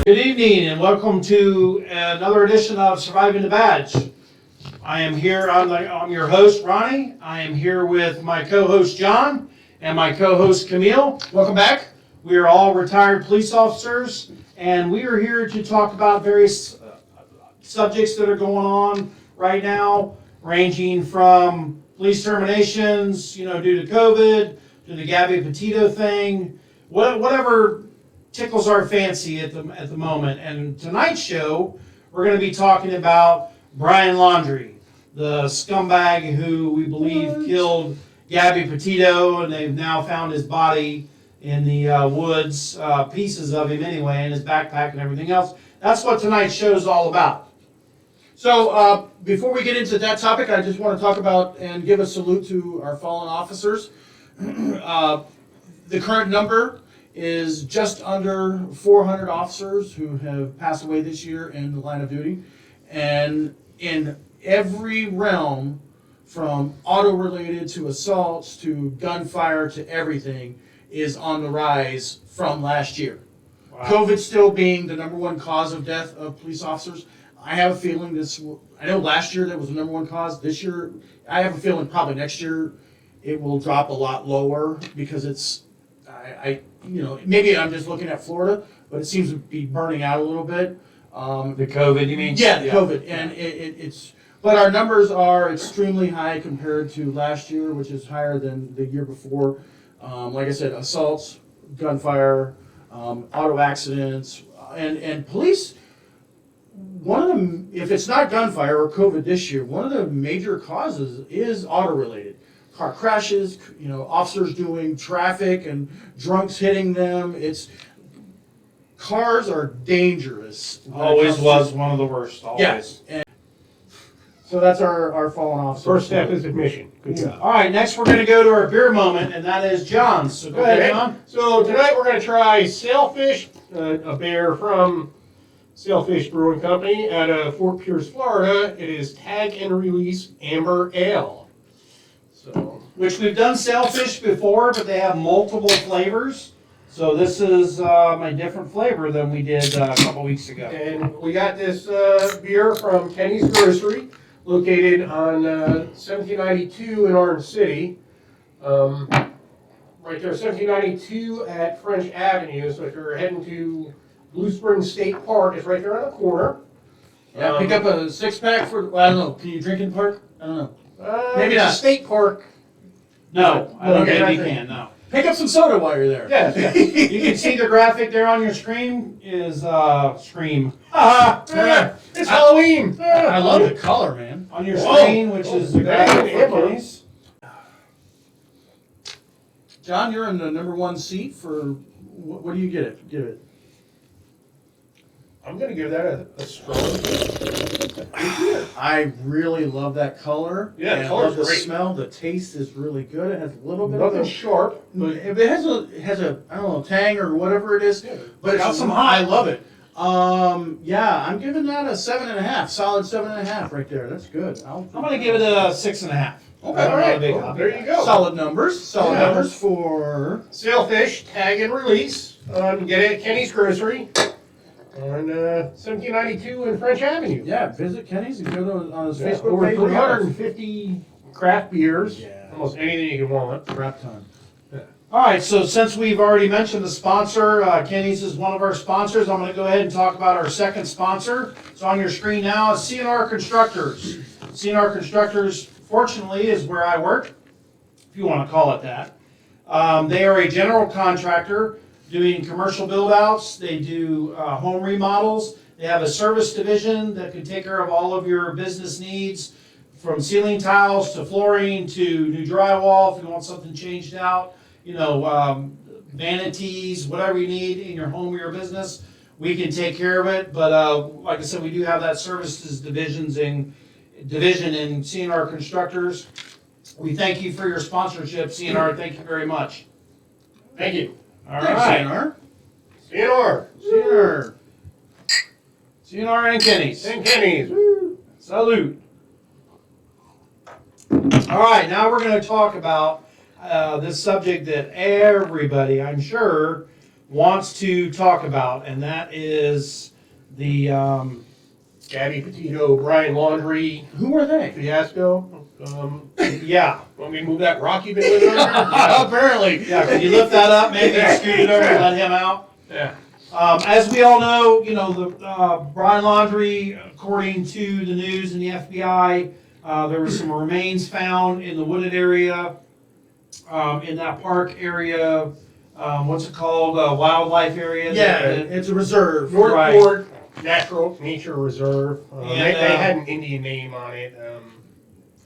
Good evening and welcome to another edition of Surviving the Badge. I am here, I'm your host, Ronnie. I am here with my co-host, John, and my co-host, Camille. Welcome back. We are all retired police officers, and we are here to talk about various subjects that are going on right now, ranging from police terminations, due to COVID, to the Gabby Petito thing, whatever tickles our fancy at the moment. And tonight's show, we're going to be talking about Brian Laundrie, the scumbag who we believe killed Gabby Petito, and they've now found his body in the woods, pieces of him anyway, and his backpack and everything else. That's what tonight's show is all about. So before we get into that topic, I just want to talk about and give a salute to our fallen officers. The current number is just under 400 officers who have passed away this year in the line of duty. And in every realm, from auto-related to assaults to gunfire to everything, is on the rise from last year. Wow. COVID still being the number one cause of death of police officers. I have a feeling I know last year that was the number one cause. This year, I have a feeling probably next year it will drop a lot lower because it's, maybe I'm just looking at Florida, but it seems to be burning out a little bit. The COVID, you mean? Yeah, the COVID. And but our numbers are extremely high compared to last year, which is higher than the year before. Like I said, assaults, gunfire, auto accidents, and police. One of them, if it's not gunfire or COVID this year, one of the major causes is auto-related. Car crashes, officers doing traffic and drunks hitting them. Cars are dangerous. Always was one of the worst, always. Yes. And so that's our fallen officer. First step is admission. Good job. All right, next we're going to go to our beer moment, and that is John's. So go ahead, John. So tonight we're going to try Sailfish, a beer from Sailfish Brewing Company out of Fort Pierce, Florida. It is Tag and Release Amber Ale. So, Which we've done Sailfish before, but they have multiple flavors. So this is a different flavor than we did a couple weeks ago. and we got this beer from Kenny's Grocery, located on 1792 in Orange City. Right there, 1792 at French Avenue. So if you're heading to Blue Springs State Park, it's right there on the corner. Yeah, pick up a six-pack for, I don't know, can you drink in the park? I don't know. Maybe not. it's a state park. No, I don't Okay, think you I think- can, no. Pick up some soda while you're there. Yes. You can see the graphic there on your screen is Scream. It's Halloween. I love the color, man. On your Whoa. screen, which is the graphic for Amber. Kenny's. John, you're in the number one seat for, what do you give it? I'm going to give that a strong. I really love that color. Yeah, the and color's I love the great. smell. The taste is really good. It has a little bit Nothing of sharp, but it has a I don't know, tang or whatever it is. Yeah, but got it's some I hot. love it. Yeah, I'm giving that a 7.5, solid 7.5 right there. That's good. I'm going to give it a 6.5. Okay, I'm all not a right. big well, hobby there guy. you go. Solid numbers. Solid Yeah. numbers for. Sailfish, Tag and Release. Get it at Kenny's Grocery on 1792 in French Avenue. Yeah, visit Kenny's and go to on his Yeah, Facebook over page. 350 craft beers. Yeah. Almost anything you can want. Crap ton. All right, so since we've already mentioned the sponsor, Kenny's is one of our sponsors, I'm going to go ahead and talk about our second sponsor. It's on your screen now. It's CNR Constructors. CNR Constructors, fortunately, is where I work, if you want to call it that. They are a general contractor doing commercial build-outs. They do home remodels. They have a service division that can take care of all of your business needs, from ceiling tiles to flooring to new drywall if you want something changed out. Vanities, whatever you need in your home or your business, we can take care of it. But like I said, we do have that services division in CNR Constructors. We thank you for your sponsorship, CNR. Thank you very much. Thank you. All Thanks, right. CNR. CNR. CNR. CNR and Kenny's. And Kenny's. Woo. Salute. All right, now we're going to talk about this subject that everybody, I'm sure, wants to talk about, and that is the Gabby Petito, Brian Laundrie Who are they? fiasco. yeah. Want me to move that rock you've been living under? Apparently. Yeah, could you lift that up, maybe scoot it over and let him out? Yeah. As we all know, the Brian Laundrie, according to the news and the FBI, there were some remains found in the wooded area, in that park area. What's it called? Wildlife area. Yeah, it's a reserve. Northport Natural Nature Reserve. And, they had an Indian name on it.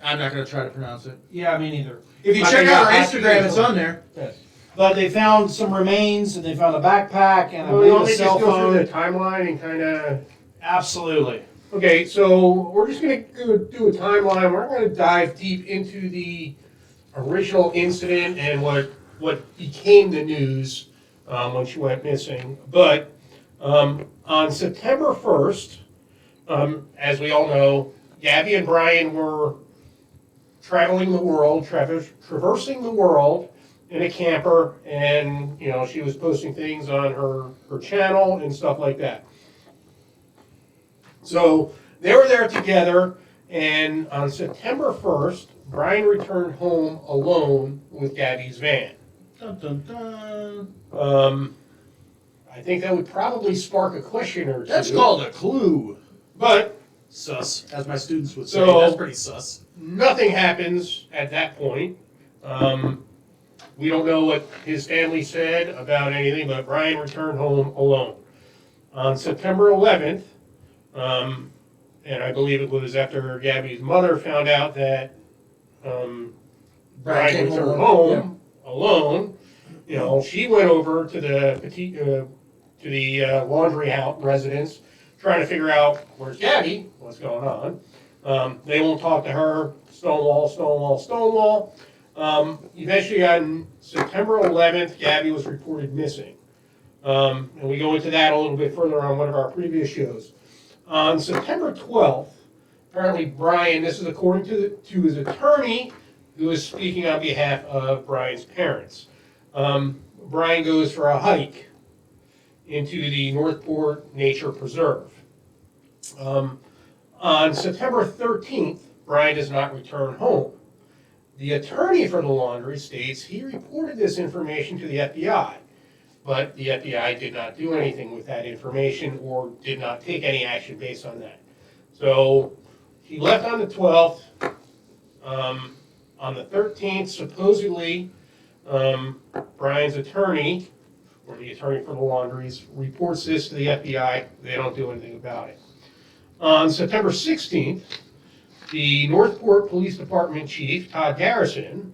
I'm not going to try to pronounce it. Yeah, me neither. If you But check they out got our happy Instagram, as it's well. on there. Yes. But they found some remains, and they found a backpack and I Well, you believe want a me to cell just go through the phone. timeline and kind of... Absolutely. Okay, so we're just going to do a timeline. We're going to dive deep into the original incident and what became the news when she went missing. But on September 1st, as we all know, Gabby and Brian were traveling the world, traversing the world in a camper, and she was posting things on her channel and stuff like that. So they were there together, and on September 1st, Brian returned home alone with Gabby's van. Dun, dun, dun. I think that would probably spark a question or two. That's called a clue. But Sus, as my students would say. So- That's pretty sus. nothing happens at that point. We don't know what his family said about anything, but Brian returned home alone. On September 11th, and I believe it was after Gabby's mother found out that Brian came returned home home alone, she went over to the Laundrie house residence, trying to figure out where's Gabby, what's going on. They won't talk to her. Stonewall. Eventually, on September 11th, Gabby was reported missing. And we go into that a little bit further on one of our previous shows. On September 12th, apparently Brian, this is according to his attorney, who is speaking on behalf of Brian's parents. Brian goes for a hike into the Northport Nature Preserve. On September 13th, Brian does not return home. The attorney for the Laundrie states he reported this information to the FBI, but the FBI did not do anything with that information or did not take any action based on that. So he left on the 12th. On the 13th, supposedly, Brian's attorney, or the attorney for the Laundries, reports this to the FBI. They don't do anything about it. On September 16th, the Northport Police Department Chief, Todd Garrison,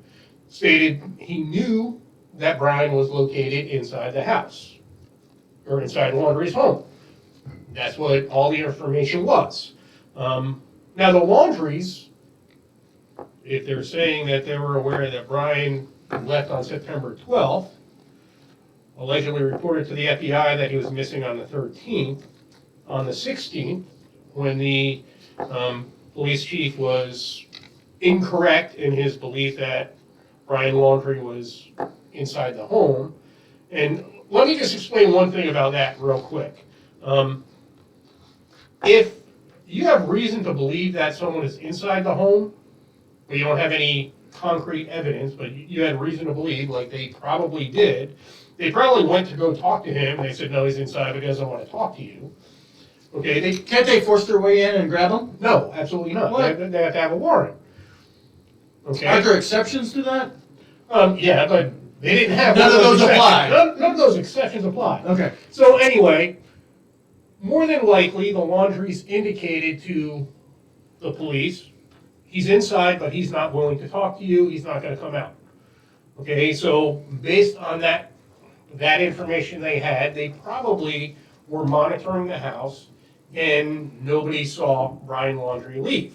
stated he knew that Brian was located inside the house, or inside Laundrie's home. That's what all the information was. Now the Laundries, if they're saying that they were aware that Brian left on September 12th, allegedly reported to the FBI that he was missing on the 13th, on the 16th, when the police chief was incorrect in his belief that Brian Laundrie was inside the home. And let me just explain one thing about that real quick. If you have reason to believe that someone is inside the home, but you don't have any concrete evidence, but you had reason to believe, like they probably did, they probably went to go talk to him, and they said, no, he's inside, but he doesn't want to talk to you. Okay, Can't they force their way in and grab them? no, absolutely not. What? They have to have a warrant. Okay. Aren't there exceptions to that? Yeah, but they didn't have None of those exceptions. apply. None of those exceptions apply. Okay. So anyway, more than likely, the Laundries indicated to the police, he's inside, but he's not willing to talk to you. He's not going to come out. Okay, so based on that information they had, they probably were monitoring the house, and nobody saw Brian Laundrie leave.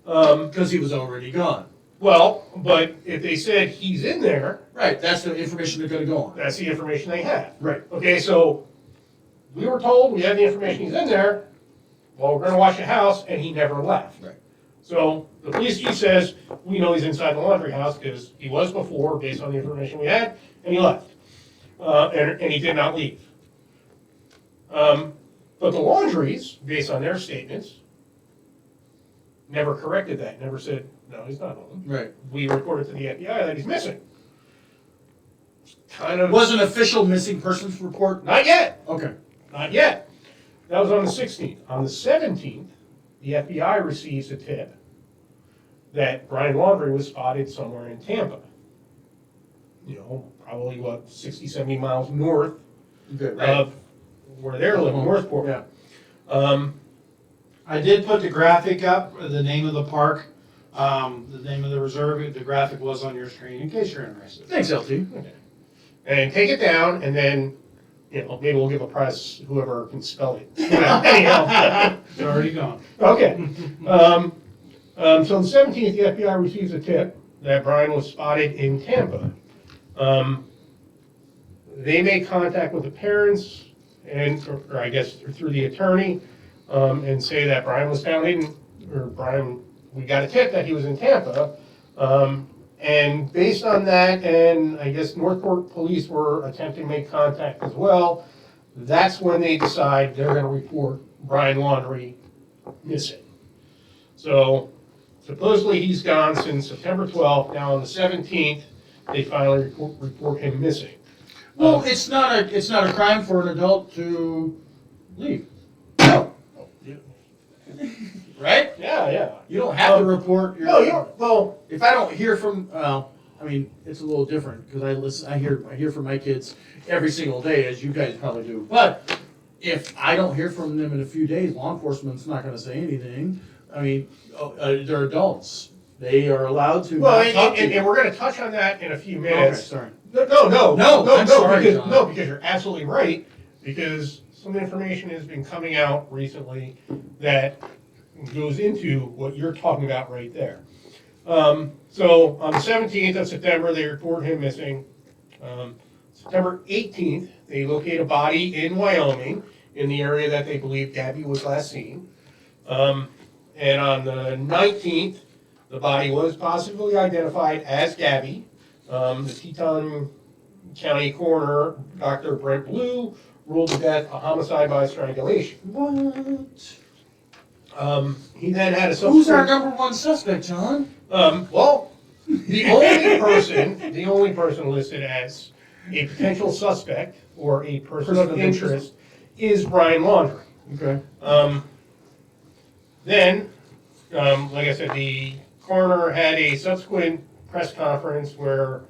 Because he was already gone. Well, but if they said he's in there, Right, that's the information they're going to go on. that's the information they have. Right. Okay, so we were told we had the information he's in there. Well, we're going to watch the house, and he never left. Right. So the police chief says we know he's inside the Laundrie house because he was before, based on the information we had, and he left. and he did not leave. But the Laundries, based on their statements, never corrected that, never said, no, he's not home. Right. We reported to the FBI that he's missing. Kind of. Was an official missing persons report? Not yet. Okay. Not yet. That was on the 16th. On the 17th, the FBI receives a tip that Brian Laundrie was spotted somewhere in Tampa. You know, probably, 60, 70 miles north of where they're living, Northport. Yeah. I did put the graphic up, the name of the park, the name of the reserve. The graphic was on your screen in case you're interested. Thanks, LT. Okay. And take it down, and then, you know, maybe we'll give a prize whoever can spell it. Anyhow. It's already gone. Okay. So on the 17th, the FBI receives a tip that Brian was spotted in Tampa. They make contact with the parents, or I guess through the attorney, and say that Brian was found we got a tip that he was in Tampa. And based on that, and I guess Northport police were attempting to make contact as well, that's when they decide they're going to report Brian Laundrie missing. So supposedly he's gone since September 12th. Now on the 17th, they finally report him missing. Well, it's not a crime for an adult to leave. No. Right? Yeah. You don't have to report your. No, you don't. Well, if I don't hear from, I mean, it's a little different because I hear from my kids every single day, as you guys probably do. But if I don't hear from them in a few days, law enforcement's not going to say anything. I mean, they're adults. They are allowed to. well, talk to you. and we're going to touch on that in a few Okay, minutes. sorry. No, I'm sorry, because, John. no, because you're absolutely right. Because some information has been coming out recently that goes into what you're talking about right there. So on the 17th of September, they report him missing. September 18th, they locate a body in Wyoming in the area that they believe Gabby was last seen. And on the 19th, the body was positively identified as Gabby. The Teton County coroner, Dr. Brent Blue, ruled the death a homicide by strangulation. What? He then had a subsequent... Who's our number one suspect, John? Well, the only person listed as a potential suspect or a person of interest is Brian Laundrie. Okay. Then, like I said, the coroner had a subsequent press conference where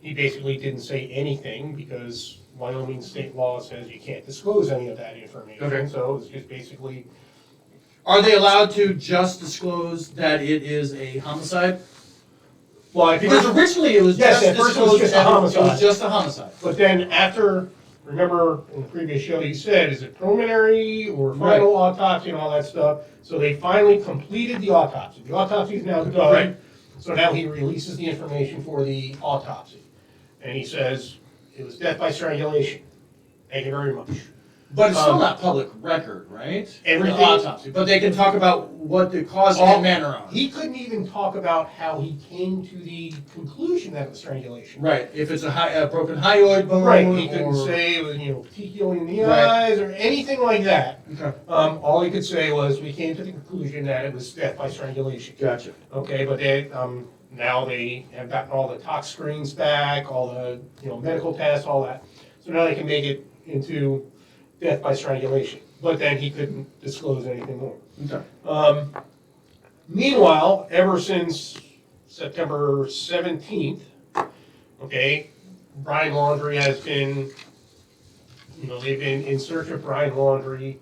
he basically didn't say anything because Wyoming state law says you can't disclose any of that information. Okay. So it was just basically... Are they allowed to just disclose that it is a homicide? Well, Because originally it was Yes, just at first it was disclosed just a that homicide. It was just a homicide. But then after, remember in the previous show you said, is it preliminary or final autopsy and all that stuff? So they finally completed the autopsy. The autopsy is now done. Right. So now he releases the information for the autopsy. And he says, it was death by strangulation. Thank you very much. But it's still not public record, right? Everything- The autopsy. But they can talk about what the cause and manner of it. He couldn't even talk about how he came to the conclusion that it was strangulation. Right. If it's a broken hyoid bone. Right, he couldn't or- say it was, petechial in the Right. eyes or anything like that. Okay. All he could say was, we came to the conclusion that it was death by strangulation. Gotcha. Okay, but they, now they have gotten all the tox screens back, all the, medical tests, all that. So now they can make it into death by strangulation. But then he couldn't disclose anything more. Okay. Meanwhile, ever since September 17th, okay, Brian Laundrie has been, they've been in search of Brian Laundrie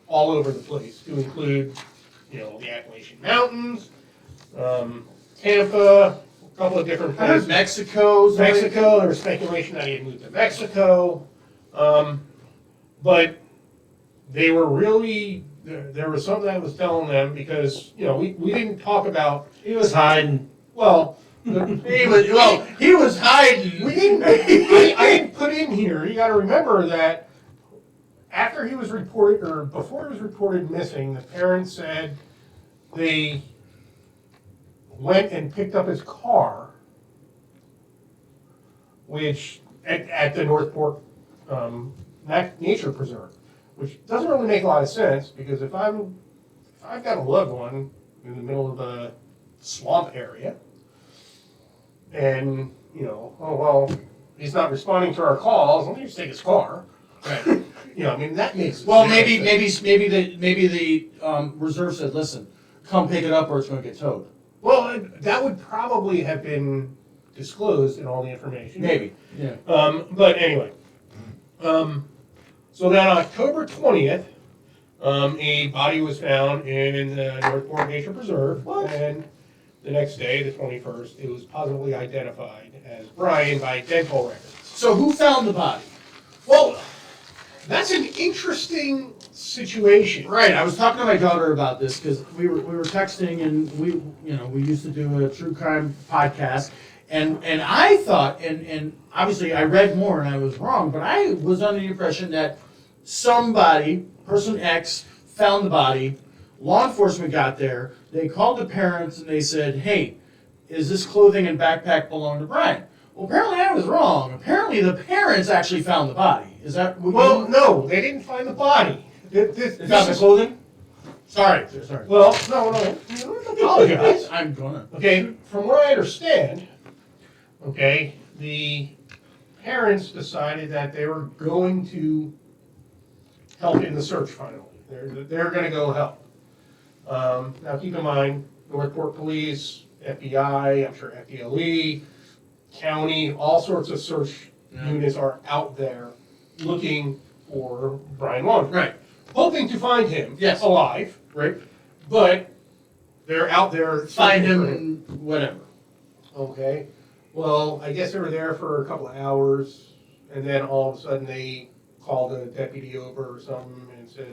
all over the place, to include, the Appalachian Mountains, Tampa, a couple of different I heard places. Mexico. There was speculation that he had moved to Mexico. But they were really, there was something that was telling them because, we didn't talk about, He was hiding. well, He was hiding. we didn't, I didn't put in here, you gotta remember that after he was reported, or before he was reported missing, the parents said they went and picked up his car, which, at the Northport nature preserve, which doesn't really make a lot of sense, because if I've got a loved one in the middle of a swamp area, and, oh, well, he's not responding to our calls, let me just take his car. Right. I mean, that makes Well, zero sense. maybe the reserve said, listen, come pick it up or it's gonna get towed. Well, that would probably have been disclosed in all the information. Maybe, yeah. But anyway, so then on October 20th, a body was found in the Northport Nature Preserve. What? And the next day, the 21st, it was positively identified as Brian by dental records. So who found the body? Well, that's an interesting situation. Right, I was talking to my daughter about this because we were texting and we used to do a true crime podcast and I thought and obviously I read more and I was wrong, but I was under the impression that somebody, person X, found the body, law enforcement got there, they called the parents and they said, hey, is this clothing and backpack belong to Brian? Well, apparently I was wrong. Apparently the parents actually found the body. Is that what Well, no, they didn't find the body. They found the clothing? Sorry. Well, no, you don't apologize. I'm gonna. Okay, from what I understand, okay, the parents decided that they were going to help in the search finally. They're going to go help. Now keep in mind, Northport Police, FBI, I'm sure FDLE, county, all sorts of search units are out there looking for Brian Laundrie. Right. Hoping to find him Yes. alive, Right. but they're out there Find searching for him, whatever. Okay, well, I guess they were there for a couple of hours, and then all of a sudden they called a deputy over or something and said,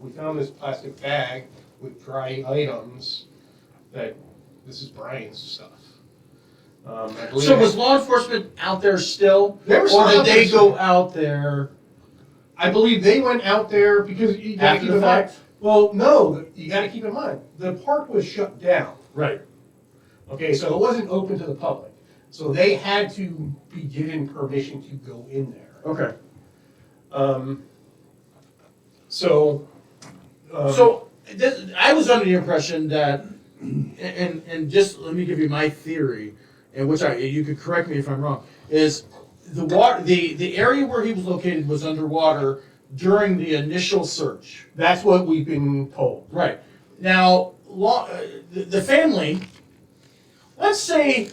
we found this plastic bag with dry items, that this is Brian's stuff. I believe So was law enforcement out there still? They were still Or did out they there. go out there I believe they went out there because you gotta after keep the in mind. fact? Well, no, you gotta keep in mind, the park was shut down. Right. Okay, so it wasn't open to the public. So they had to be given permission to go in there. Okay. So I was under the impression that, and just let me give you my theory, and which you could correct me if I'm wrong, is the area where he was located was underwater during the initial search. that's what we've been told. Right. Now, the family, let's say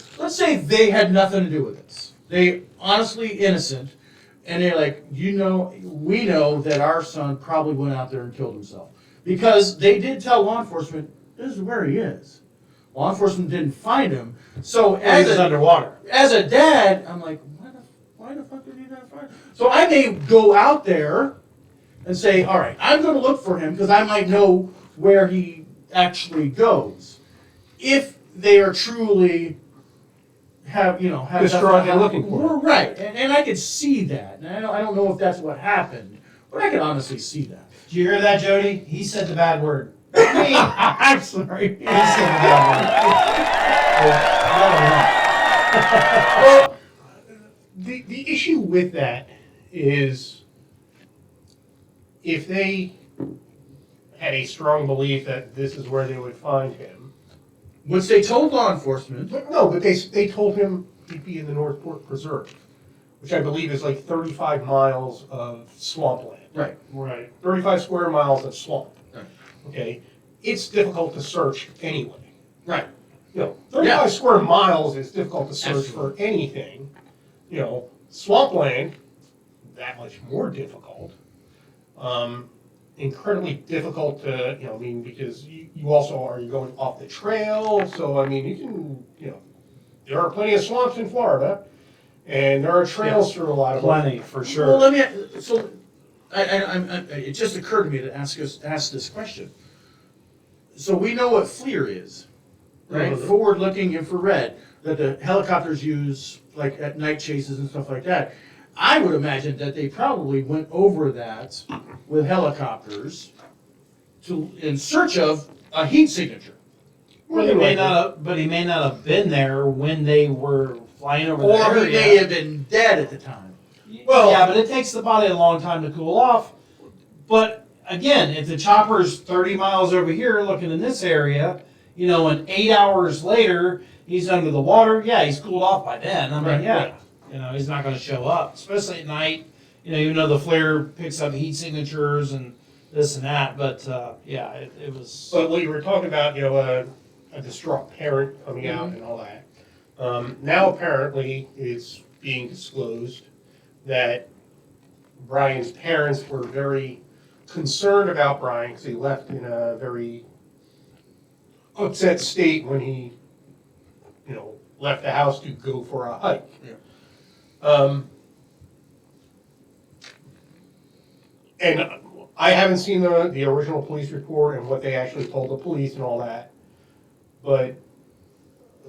they had nothing to do with this. They honestly innocent, and they're like, we know that our son probably went out there and killed himself. Because they did tell law enforcement, this is where he is. Law enforcement didn't find him. So He was underwater. as a dad, I'm like, why the fuck did he not find him? So I may go out there and say, all right, I'm going to look for him because I might know where he actually goes. If they are truly have Distraught and looking for him. right, and I could see that. And I don't know if that's what happened, but I can honestly see that. Did you hear that, Jody? He said the bad word. I'm sorry. He said the bad word. Well, the issue with that is if they had a strong belief that this is where they would find him. Which they told law enforcement. But they told him he'd be in the Northport Preserve, which I believe is like 35 miles of swampland. Right. Right. 35 square miles of swamp. Right. Okay? It's difficult to search anyway. Right. 35 Yeah. square miles is difficult to search Absolutely. for anything. Swampland, that much more difficult. Incredibly difficult to, because you also are going off the trail. So, you can, there are plenty of swamps in Florida, and there are trails through a lot of them. Plenty, for sure. Well, let me. So, it just occurred to me to ask this question. So we know what FLIR is, right? Mhm. Forward-looking infrared that the helicopters use, like at night chases and stuff like that. I would imagine that they probably went over that with helicopters in search of a heat signature. Well, he may not have been there when they were flying over the Or area. he may have been dead at the time. Well- yeah, but it takes the body a long time to cool off. But again, if the chopper's 30 miles over here looking in this area, and 8 hours later he's under the water, yeah, he's cooled off by then. I mean, Right, yeah, right. he's not going to show up, especially at night. Even though the flare picks up heat signatures and this and that, but yeah, it was. But what you were talking about, a distraught parent coming out and all that. Now apparently it's being disclosed that Brian's parents were very concerned about Brian because he left in a very upset state when he, left the house to go for a hike. Yeah. And I haven't seen the original police report and what they actually told the police and all that, but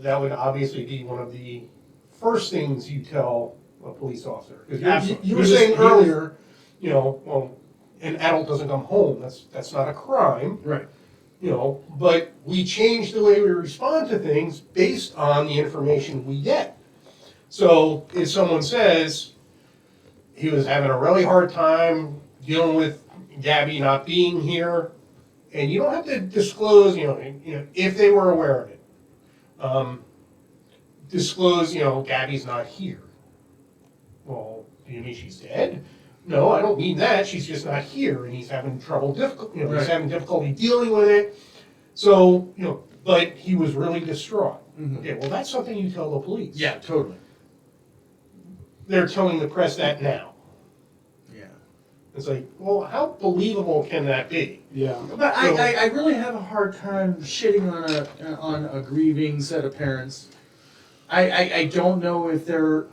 that would obviously be one of the first things you tell a police officer. 'Cause you were saying earlier, well, an adult doesn't come home, that's not a crime, Right. but we change the way we respond to things based on the information we get. So if someone says he was having a really hard time dealing with Gabby not being here, and you don't have to disclose, if they were aware of it. Disclose, Gabby's not here. Well, do you mean she's dead? No, I don't mean that. She's just not here, and he's having Right. he's having difficulty dealing with it. So, but he was really distraught. Mhm. Okay, well, that's something you tell the police. Yeah, totally. They're telling the press that now. Yeah. It's like, well, how believable can that be? Yeah. But So- I really have a hard time shitting on a grieving set of parents. I don't know if they're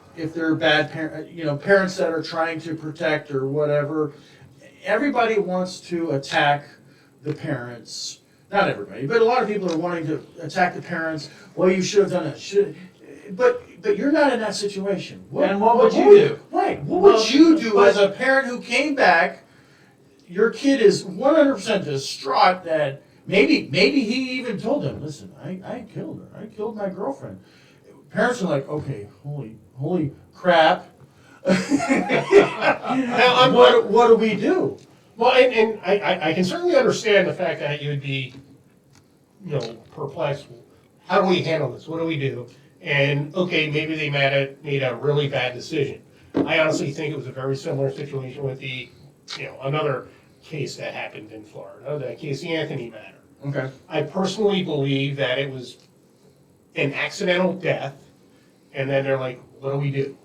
bad parents that are trying to protect or whatever. Everybody wants to attack the parents. Not everybody, but a lot of people are wanting to attack the parents. Well, you should have done it. But you're not in that situation. And what would you do? Right. What Well, would you do but- as a parent who came back? Your kid is 100% distraught that maybe he even told them, listen, I killed her. I killed my girlfriend. Parents are like, okay, holy crap. Now, What do we do? Well, and I can certainly understand the fact that you would be, perplexed. How do we handle this? What do we do? And, okay, maybe they made a really bad decision. I honestly think it was a very similar situation with another case that happened in Florida, the Casey Anthony matter. Okay. I personally believe that it was an accidental death, and then they're like, what do we do?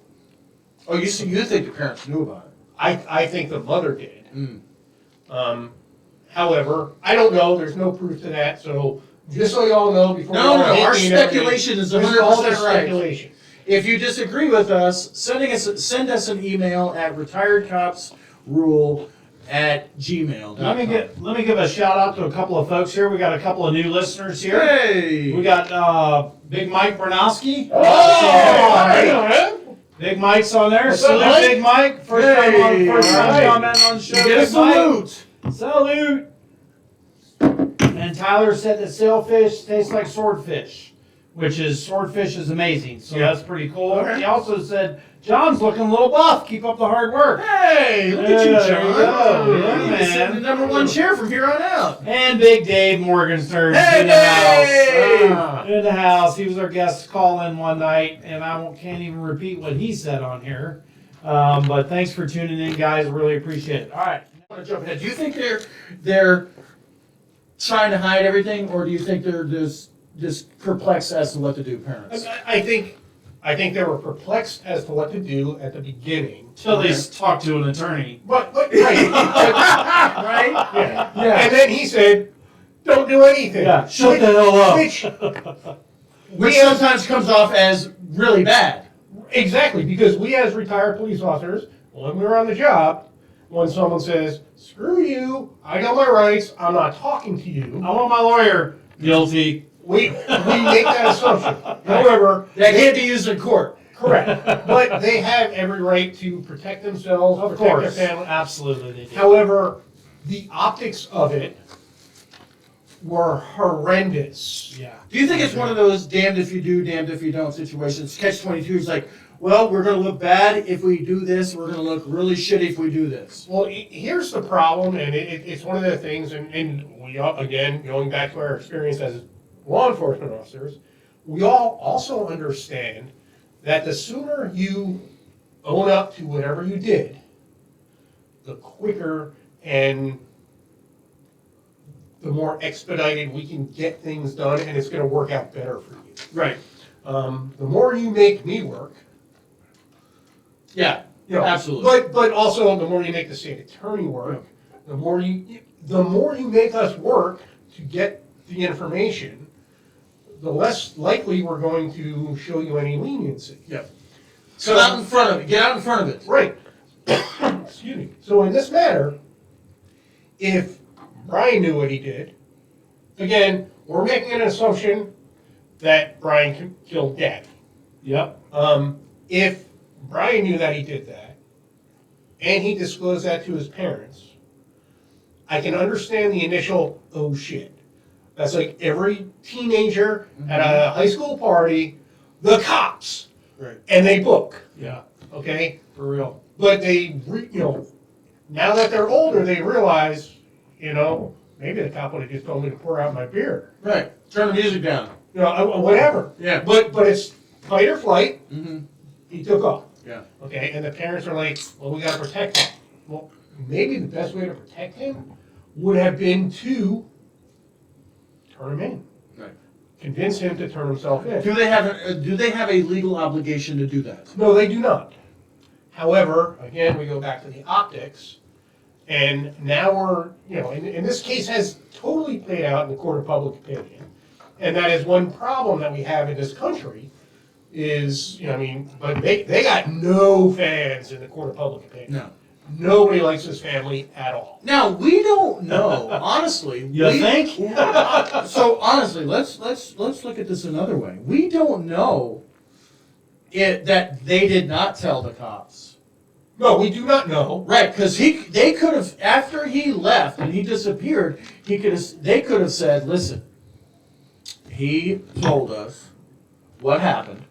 Oh, you think the parents knew about it? I think the mother did. Mm. However, I don't know, there's no proof to that, so just so you all know before. No, you all hit our me and everything, speculation is this all 100% just right. speculation. If you disagree with us, send us an email at retiredcopsrule@gmail.com. Let me give a shout out to a couple of folks here. We got a couple of new listeners here. Hey! We got Big Mike Bernowski. Oh, Right. Big Mike's on there. What's up, Salute, Mike? Big Mike. First time Hey. commenting on the show. Get a Big Mike. salute! Salute. And Tyler said that sailfish tastes like swordfish, swordfish is amazing. So Yeah. that's pretty cool. Okay. He also said, John's looking a little buff. Keep up the hard work. Hey, look at you, Yeah, John. there you go. Yeah, You can sit in the man. #1 chair from here on out. And Big Dave Morgenstern Hey, in the house. Dave! In the house. He was our guest call in one night, and can't even repeat what he said on here. But thanks for tuning in, guys. Really appreciate it. All right. I want to jump ahead. Do you think they're trying to hide everything, or do you think they're just perplexed as to what to do, parents? I think they were perplexed as to what to do at the beginning. Till they talk to an attorney. But right. Right? Yeah. Yeah. And then he said, don't do anything. Yeah, shut the hell up. Which sometimes comes off as really bad. Exactly, because we as retired police officers, when we're on the job, when someone says, screw you, I know my rights, I'm not talking to you, I want my lawyer. Guilty. we make that assumption. However, That can't be used in court. correct, but they have every right to protect themselves, Of protect course. their family. Absolutely they do. However, the optics of it were horrendous. Yeah. Do you think it's one of those damned if you do, damned if you don't situations? Catch-22 is like, well, we're going to look bad if we do this. We're going to look really shitty if we do this. Well, here's the problem, and it's one of the things, and we all, again, going back to our experience as law enforcement officers, we all also understand that the sooner you own up to whatever you did, the quicker and the more expedited we can get things done, and it's going to work out better for you. Right. The more you make me work, Yeah, you know, absolutely. But also the more you make the state attorney work, the more you make us work to get the information, the less likely we're going to show you any leniency. Yeah. So out in front of it. Get out in front of it. Right. Excuse me. So in this matter, if Brian knew what he did, again, we're making an assumption that Brian killed Gabby. Yep. If Brian knew that he did that, and he disclosed that to his parents, I can understand the initial, oh shit. That's like every teenager at a high school party, the cops. Right. And they book, Yeah. okay? For real. But they, now that they're older, they realize, maybe the cop would have just told me to pour out my beer. Right. Turn the music down. Whatever. Yeah. But it's fight or flight. Mm-hmm. He took off. Yeah. Okay, and the parents are like, well, we gotta protect him. Well, maybe the best way to protect him would have been to turn him in. Right. Convince him to turn himself in. Do they have a legal obligation to do that? No, they do not. However, again, we go back to the optics, and now we're, and this case has totally played out in the court of public opinion, and that is one problem that we have in this country is, but they got no fans in the court of public opinion. No. Nobody likes this family at all. Now we don't know, honestly. You think? So honestly, let's look at this another way. We don't know that they did not tell the cops. No, we do not know. Right, because they could have, after he left and he disappeared, they could have said, listen, he told us what happened,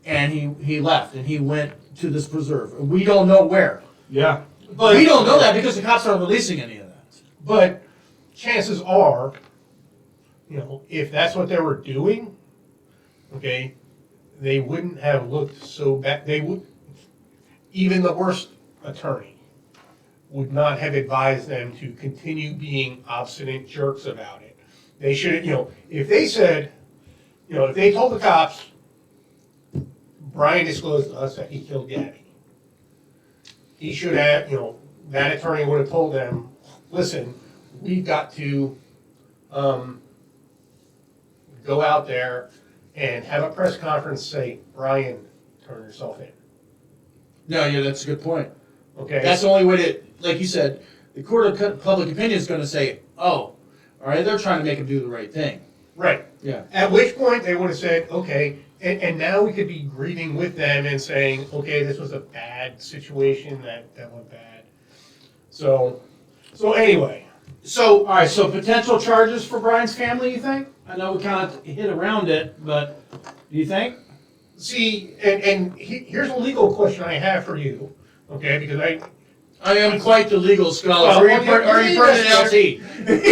and he left and he went to this preserve. We don't know where. Yeah. But We don't know that because the cops aren't releasing any of that. But chances are, if that's what they were doing, okay, they wouldn't have looked so bad. Even the worst attorney would not have advised them to continue being obstinate jerks about it. They should, if they said, if they told the cops, Brian disclosed to us that he killed Gabby, he should have, that attorney would have told them, listen, we've got to go out there and have a press conference, say, Brian, turn yourself in. No, yeah, that's a good point. Okay? That's the only way to, like you said, the court of public opinion is going to say, oh, all right, they're trying to make him do the right thing. Right. Yeah. At which point they would have said, okay, and now we could be grieving with them and saying, okay, this was a bad situation that went bad. So anyway. So, all right, so potential charges for Brian's family, you think? I know we kind of hit around it, but do you think? See, here's a legal question I have for you, okay, because I am quite the legal scholar. Well, Are you part of LT?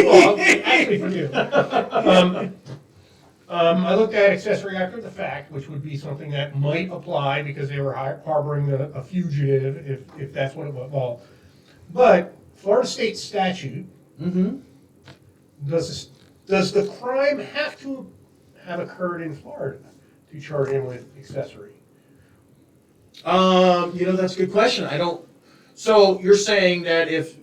well, actually for you. I looked at accessory after the fact, which would be something that might apply because they were harboring a fugitive, if that's what it was. Well, but Florida state statute, Mm-hmm. does the crime have to have occurred in Florida to charge him with accessory? That's a good question. I don't. So you're saying that if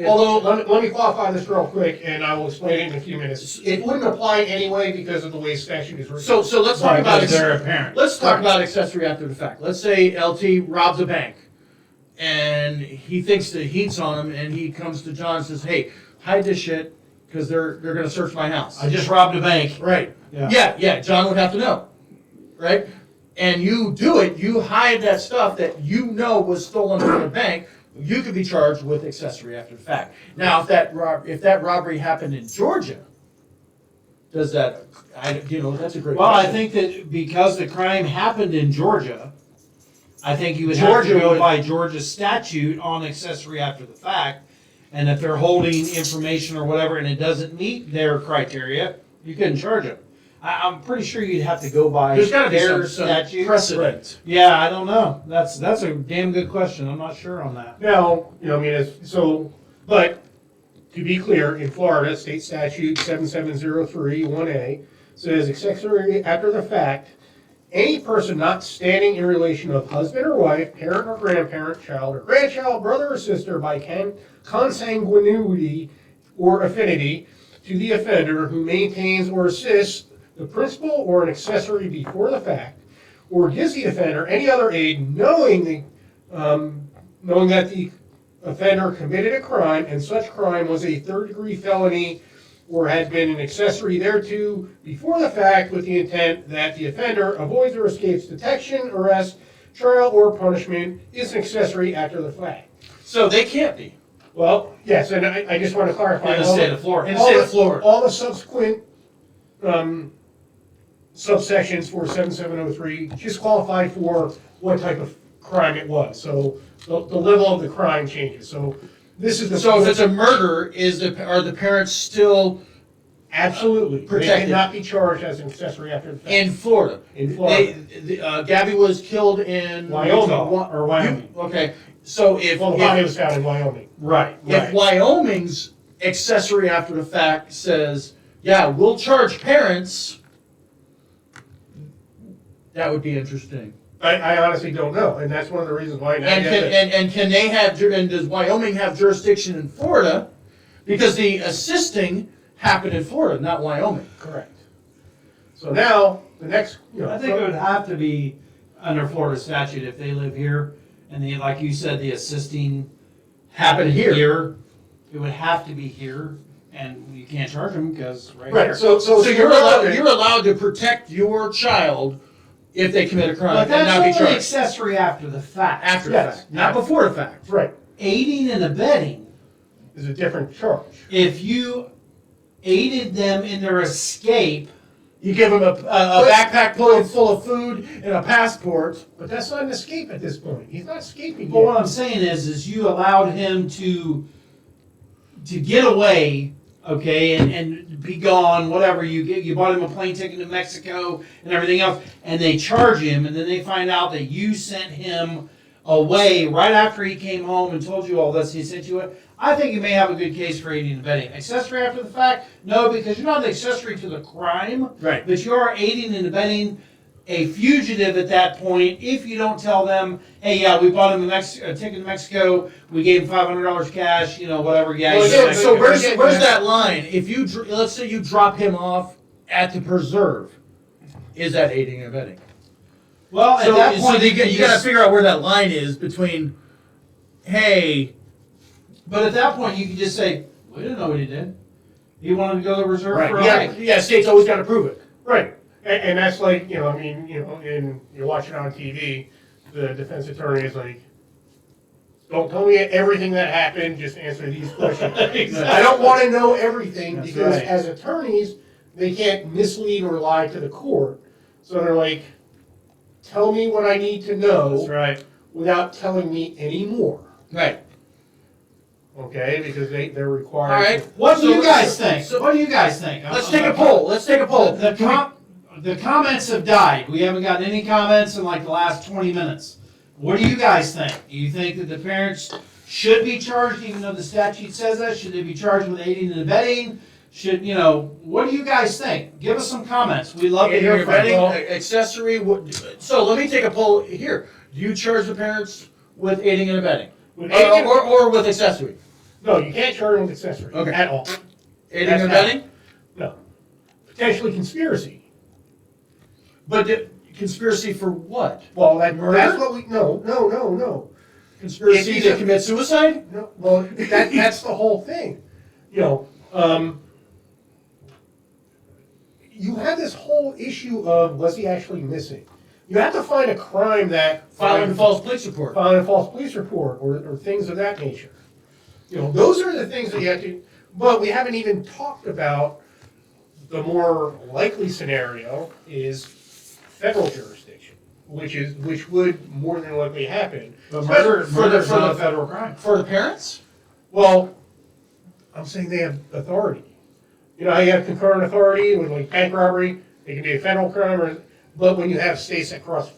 Although, let me qualify this real quick, and I will explain it in a few minutes. It wouldn't apply anyway because of the way statute is written. so let's talk about Because they're a parent. let's talk about accessory after the fact. Let's say LT robs a bank, and he thinks the heat's on him, and he comes to John and says, "Hey, hide this shit because they're going to search my house." I just robbed a bank. Right. Yeah. Yeah. John would have to know, right? And you do it. You hide that stuff that you know was stolen from the bank you could be charged with accessory after the fact. Now, if that robbery happened in Georgia, does that, that's a great Well, I question. think that because the crime happened in Georgia, I think you would have Georgia to go would- by Georgia's statute on accessory after the fact. And if they're holding information or whatever and it doesn't meet their criteria, you couldn't charge them. I'm pretty sure you'd have to go by There's gotta be their some statute. precedent. Yeah, I don't know. That's a damn good question. I'm not sure on that. Now, but to be clear, in Florida, state statute 7703 1A says accessory after the fact, any person not standing in relation of husband or wife, parent or grandparent, child or grandchild, brother or sister by consanguinity or affinity to the offender who maintains or assists the principal or an accessory before the fact, or gives the offender any other aid knowing that the offender committed a crime and such crime was a third-degree felony or had been an accessory thereto before the fact with the intent that the offender avoids or escapes detection, arrest, trial, or punishment is an accessory after the fact. So they can't be. Well, yes, and I just want to clarify. In the state of Florida. In the state of Florida. All the subsequent subsections for 7703 just qualify for what type of crime it was. So the level of the crime changes. So this is the. So if it's a murder, are the parents still Absolutely. They protected? cannot be charged as an accessory after the fact. In Florida? In Florida. Gabby was killed in Wyoming. Or Wyoming. Okay, so if Well, the body was found in Wyoming. Right. if Wyoming's accessory after the fact says, yeah, we'll charge parents, that would be interesting. I honestly don't know, and that's one of the reasons why. And can they have, and does Wyoming have jurisdiction in Florida? Because the assisting happened in Florida, not Wyoming. Correct. So now, the next, I think it would have to be under Florida statute if they live here and they, like you said, the assisting happened here. It would have to be here and you can't charge them because right here. So You're allowed to protect your child if they commit a crime But and not be that's only charged. accessory after the fact. After the Yes. fact, not before the fact. Right, Aiding and abetting, is a different charge. if you aided them in their escape, You give them a backpack full of food and a passport. But that's not an escape at this point. He's not escaping but what yet. I'm saying is you allowed him to get away, okay, and be gone, whatever. You bought him a plane ticket to Mexico and everything else, and they charge him, and then they find out that you sent him away right after he came home and told you all this. He sent you away. I think you may have a good case for aiding and abetting. Accessory after the fact, no, because you're not the accessory to the crime, Right. but you are aiding and abetting a fugitive at that point if you don't tell them, hey, yeah, we bought him a ticket to Mexico, we gave him $500 cash, whatever. Yeah. Well, he's yeah, in So Mexico. where's that line? If you let's say you drop him off at the preserve, is that aiding and abetting? Well, at that point, you got to just- figure out where that line is between, hey, But at that point, you can just say, we didn't know what he did. He wanted to go to the reserve right, for a yeah, hike. yeah, state's always got to prove it. Right, and that's like, and you're watching on TV, the defense attorney is like, don't tell me everything that happened, just answer these questions. Exactly. I don't want to know everything That's because right. as attorneys, they can't mislead or lie to the court. So they're like, tell me what I need to know That's right. without telling me any more. Right. Okay, because they're required. All right. What do So- you guys think? so- What do you guys think? Let's take a poll. Let's take a poll. The comments have died. We haven't gotten any comments in like the last 20 minutes. What do you guys think? Do you think that the parents should be charged even though the statute says that? Should they be charged with aiding and abetting? What do you guys think? Give us some comments. We love to Aiding hear and from you. abetting, accessory. So let me take a poll here. Do you charge the parents with aiding and abetting, With aiding- or with accessory? No, you can't charge them with accessory Okay. at all. Aiding That's and not- abetting, No. Potentially conspiracy. but conspiracy for what? Well, Murder? that's what we, no. Conspiracy If to he's a- commit suicide? No, well, that's the whole thing. You have this whole issue of, was he actually missing? You have to find a crime that Filing a false police report. filing a false police report or things of that nature. Those are the things that you have to. But we haven't even talked about the more likely scenario is federal jurisdiction, which would more than likely happen. But murder's for not the federal crime. For the parents? Well, I'm saying they have authority. How you have concurrent authority with like bank robbery, it can be a federal crime, but when you have states that cross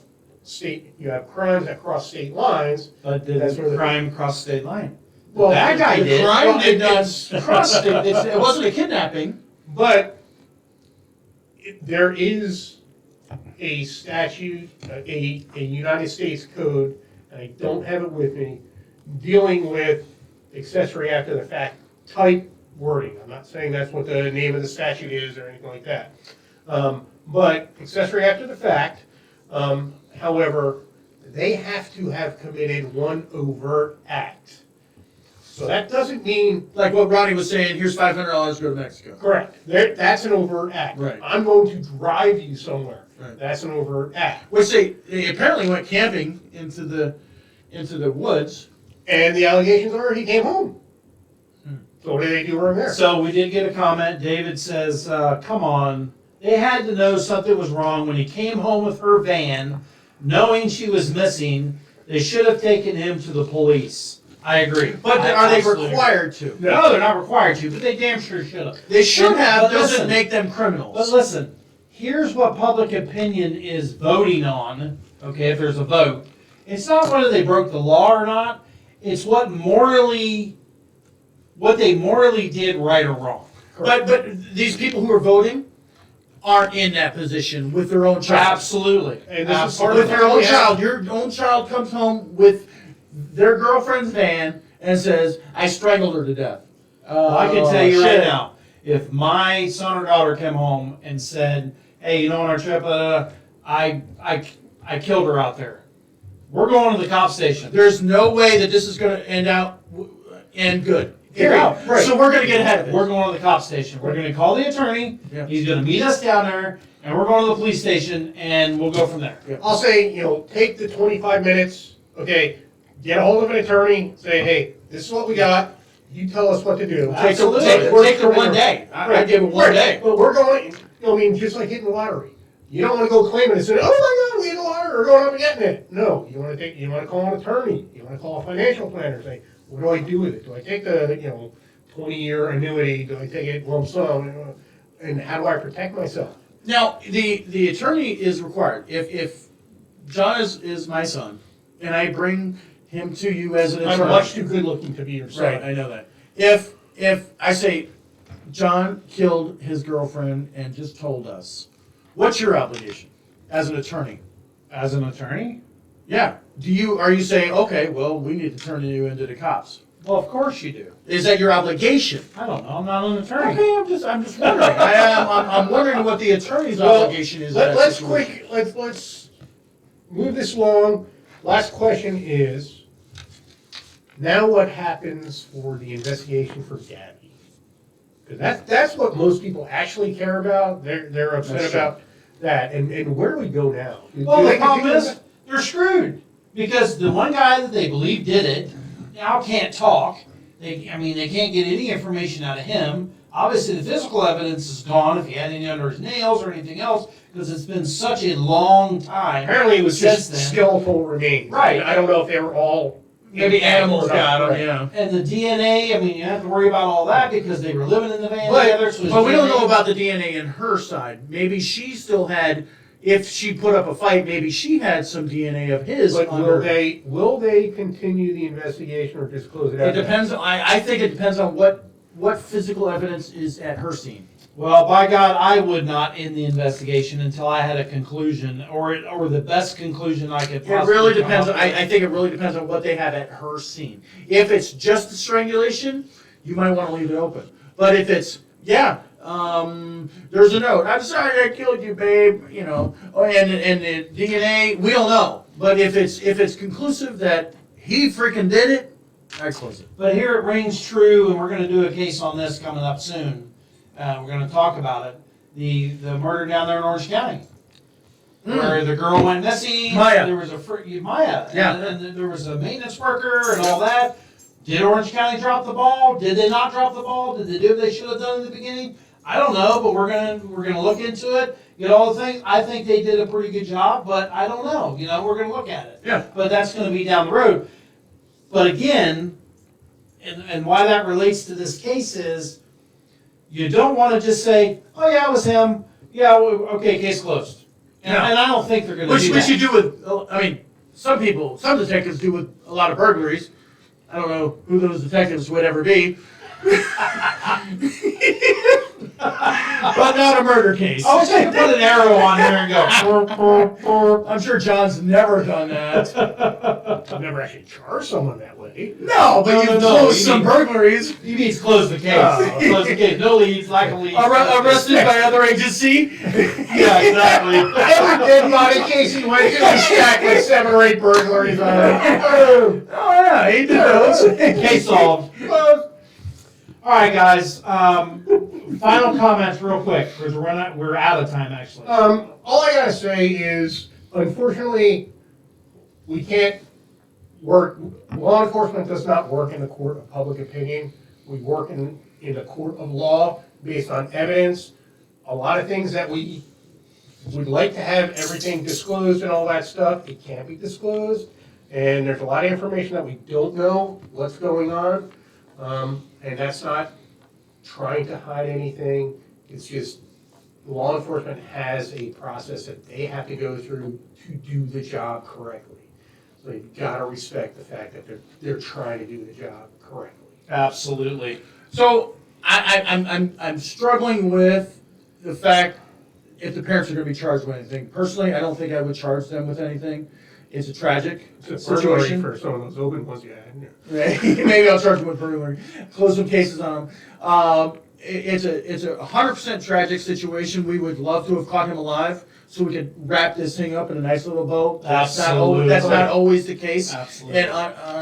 state, you have crimes that cross state lines. But did That's the where the- crime cross state line? Well, that guy The did. crime did not it's- cross state. It wasn't a kidnapping. But there is a statute, a United States code, and I don't have it with me, dealing with accessory after the fact type wording. I'm not saying that's what the name of the statute is or anything like that. But accessory after the fact, however, they have to have committed one overt act. So that doesn't mean, Like what Ronnie was saying, here's $500, go to Mexico. correct, that's an overt act. Right. I'm going to drive you somewhere. Right. That's an overt act. Which they apparently went camping into the woods. And the allegations are he came home. So what did they do wrong there? So we did get a comment. David says, come on. They had to know something was wrong when he came home with her van, knowing she was missing. They should have taken him to the police. I agree. But I are they absolutely required to? agree. No, they're not required to, but they damn sure should have. They should have, But doesn't listen, make them criminals. But listen, here's what public opinion is voting on, okay, if there's a vote. It's not whether they broke the law or not. It's what they morally did right or wrong. But these people who are voting aren't in that position with their own child. Absolutely. And this is part of With the their own yeah. child. Your own child comes home with their girlfriend's van and says, I strangled her to death. Well, I can tell you right shit. now, if my son or daughter came home and said, hey, on our trip, I killed her out there. We're going to the cop station. There's no way that this is going to end good. Period. Yeah, right. So we're going to get ahead of it. We're going to the cop station. We're going to call the attorney. Yeah. He's going to meet us down there, and we're going to the police station, and we'll go from there. I'll say, take the 25 minutes, okay, get a hold of an attorney, say, hey, this is what we got, you tell us what to do. Absolutely. Take the one day. I give it one day. But we're going, just like hitting the lottery. You don't want to go claiming it, say, oh my God, we hit the lottery, we're going up and getting it. No, you want to call an attorney, you want to call a financial planner, say, what do I do with it? Do I take the, 20-year annuity, do I take it lump sum, and how do I protect myself? Now, the attorney is required. If John is my son, and I bring him to you as an attorney. I'm much too good looking to be your son. Right, I know that. If I say, John killed his girlfriend and just told us, what's your obligation as an attorney? As an attorney? Yeah. Are you saying, okay, well, we need to turn you into the cops? Well, of course you do. Is that your obligation? I don't know. I'm not an attorney. Okay, I'm just wondering. I'm wondering what the attorney's Well, obligation is. in that Let's situation. let's move this along. Last question is, now what happens for the investigation for Gabby? Because that's what most people actually care about. They're upset That's true. about that. And where do we go now? Well, Do the they problem continue is, they're screwed. Because the one guy that they believe did it now can't talk. They can't get any information out of him. Obviously, the physical evidence is gone if he had any under his nails or anything else, because it's been such a long time. Apparently it was since just then. skeletal remains. Right. I don't know if they were all Maybe animals got them, Right. yeah. And the DNA, you have to worry about all that because they were living in the van But- together. So his But we don't DNA know about the DNA in her side. Maybe she still had, if she put up a fight, maybe she had some DNA of his But under. will they continue the investigation or just close it out? It depends, I think it depends on what physical evidence is at her scene. Well, by God, I would not end the investigation until I had a conclusion, or the best conclusion I could It possibly really come depends, up with. I think it really depends on what they have at her scene. If it's just the strangulation, you might want to leave it open. But if it's, there's a note, I'm sorry I killed you, babe, and the DNA, we don't know. But if it's conclusive that he freaking did it, I close it. But here it rings true, and we're going to do a case on this coming up soon. We're going to talk about it. The murder down there in Orange County. where the girl went missing. Maya. There was Maya. Yeah. And there was a maintenance worker and all that. Did Orange County drop the ball? Did they not drop the ball? Did they do what they should have done in the beginning? I don't know, but we're gonna look into it. Get all the things. I think they did a pretty good job, but I don't know. We're gonna look at it. Yeah. But that's gonna be down the road. But again, and why that relates to this case is, you don't want to just say, oh yeah, it was him. Yeah, okay, case closed. And I don't think they're gonna do that. Which you do with, I mean, some detectives do with a lot of burglaries. I don't know who those detectives would ever be. But not a murder case. I wish I could put an arrow on here and go. I'm sure John's never done that. I've never actually charged someone that way. No, but you've closed some burglaries. He means close the case. Close the case. No leads, lack of leads. Arrested by other agency. Yeah, exactly. Every dead body case he went to, he stacked like 7 or 8 burglaries on it. Oh yeah, he did those. Case solved. All right, guys. Final comments, real quick, because we're out of time, actually. All I gotta say is, unfortunately, we can't work. Law enforcement does not work in the court of public opinion. We work in the court of law based on evidence. A lot of things that we would like to have everything disclosed and all that stuff, it can't be disclosed. And there's a lot of information that we don't know what's going on. And that's not trying to hide anything. It's just law enforcement has a process that they have to go through to do the job correctly. So you've got to respect the fact that they're trying to do the job correctly. Absolutely. So I'm struggling with the fact if the parents are going to be charged with anything. Personally, I don't think I would charge them with anything. It's a tragic It's a burglary situation. for some of those open ones you had. Right. Maybe I'll charge them with burglary. Close some cases on them. It's a 100% tragic situation. We would love to have caught him alive so we could wrap this thing up in a nice little bow. That's not always the case. Absolutely. And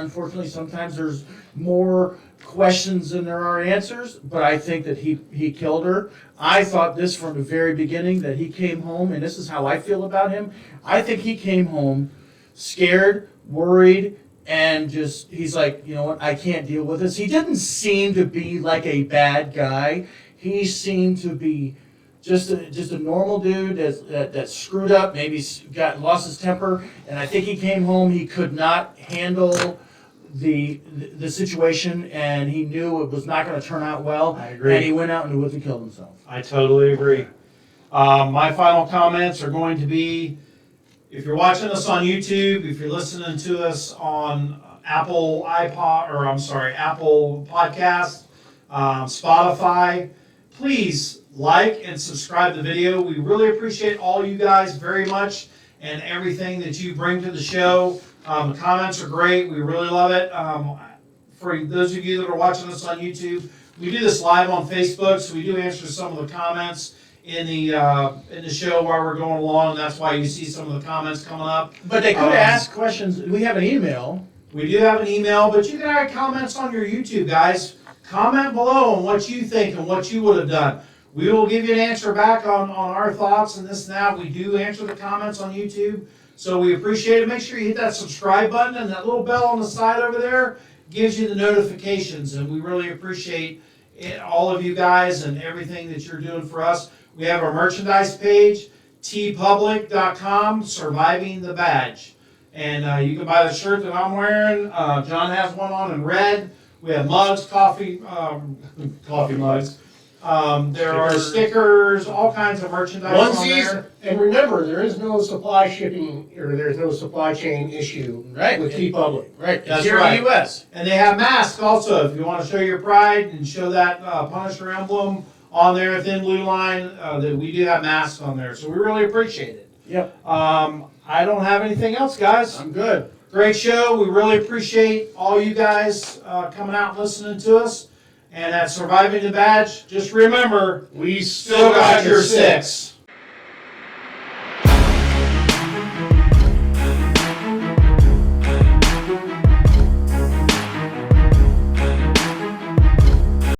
unfortunately, sometimes there's more questions than there are answers. But I think that he killed her. I thought this from the very beginning, that he came home, and this is how I feel about him. I think he came home scared, worried, and just, he's like, you know what, I can't deal with this. He didn't seem to be like a bad guy. He seemed to be just a normal dude that screwed up, maybe lost his temper, and I think he came home, he could not handle the situation, and he knew it was not going to turn out well. I agree. And he went out and went and killed himself. I totally agree. My final comments are going to be, if you're watching us on YouTube, if you're listening to us on Apple Podcasts, Spotify, please like and subscribe to the video. We really appreciate all you guys very much and everything that you bring to the show. The comments are great. We really love it. For those of you that are watching us on YouTube, we do this live on Facebook, so we do answer some of the comments in the show while we're going along. That's why you see some of the comments coming up. But they could ask questions. We have an email. We do have an email, but you can add comments on your YouTube, guys. Comment below on what you think and what you would have done. We will give you an answer back on our thoughts and this and that. We do answer the comments on YouTube, so we appreciate it. Make sure you hit that subscribe button, and that little bell on the side over there gives you the notifications, and we really appreciate all of you guys and everything that you're doing for us. We have our merchandise page, tpublic.com, Surviving the Badge. And you can buy the shirt that I'm wearing. John has one on in red. We have mugs, coffee mugs. There are stickers, all kinds of merchandise on there. And remember, there is no supply shipping, or there's no supply chain issue with TeePublic. Right. That's here right. in the U.S. And they have masks also. If you want to show your pride and show that Punisher emblem on there, thin blue line, that we do have masks on there. So we really appreciate it. Yep. I don't have anything else, guys. I'm good. Great show. We really appreciate all you guys coming out and listening to us. And at Surviving the Badge, just remember, We still got your 6.